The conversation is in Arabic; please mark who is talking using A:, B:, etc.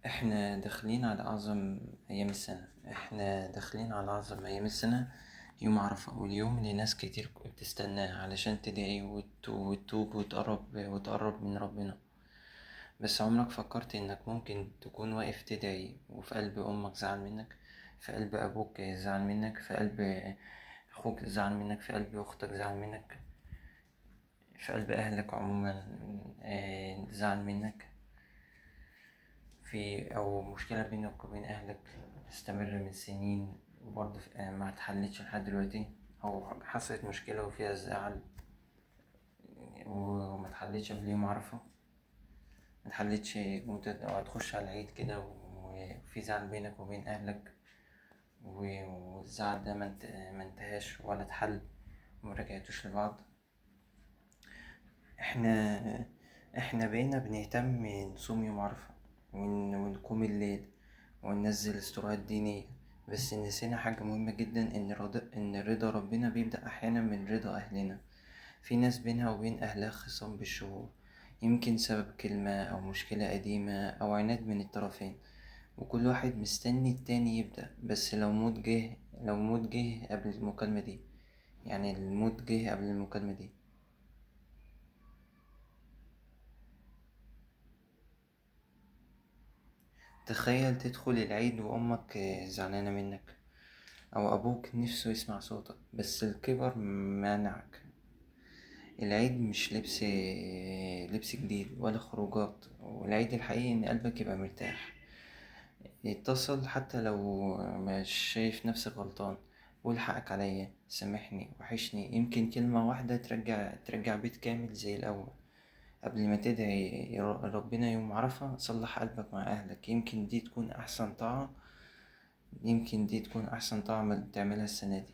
A: احنا داخلين على اعظم ايام السنة، احنا داخلين على اعظم ايام السنة. يوم عرفة، واليوم اللي ناس كتير بتستناه علشان تدعي وتتوب وتقرب من ربنا. بس عمرك فكرت انك ممكن تكون واقف تدعي وفي قلب امك زعل منك، في قلب ابوك زعل منك، في قلب اخوك زعل منك، في قلب اختك زعل منك، في قلب اهلك عموما زعل منك، أو مشكلة بينك وبين أهلك تستمر من سنين وبرضه ما اتحلتش لحد دلوقتي، أو حصلت مشكلة وفيها زعل وما اتحلتش قبل يوم عرفة، ما اتحلتش أو هتخش على العيد كده وفي زعل بينك وبين أهلك، والزعل ده ما انتهاش ولا اتحل ومرجعتوش لبعض. احنا احنا بقينا بنهتم نصوم يوم عرفة ونقوم الليل وننزل استوريات دينية، بس نسينا حاجة مهمة جدا، إن رضا ربنا بيبدأ أحيانا من رضا أهلنا. في ناس بينها وبين أهلها خصام بالشهور، يمكن سبب كلمة أو مشكلة قديمة أو عناد من الطرفين، وكل واحد مستني التاني يبدأ. بس لو موت جه قبل المكالمة دي، يعني الموت جه قبل المكالمة دي. تخيل تدخل العيد وأمك زعلانة منك، أو أبوك نفسه يسمع صوتك بس الكبر مانعك. العيد مش لبس جديد ولا خروجات، والعيد الحقيقي إن قلبك يبقى مرتاح. اتصل حتى لو مش شايف نفسك غلطان، قول حقك عليا، سامحني، وحشني. يمكن كلمة واحدة ترجع بيت كامل زي الأول. قبل ما تدعي ربنا يوم عرفة، صلح قلبك مع أهلك. يمكن دي تكون أحسن طاعة تعملها السنة دي.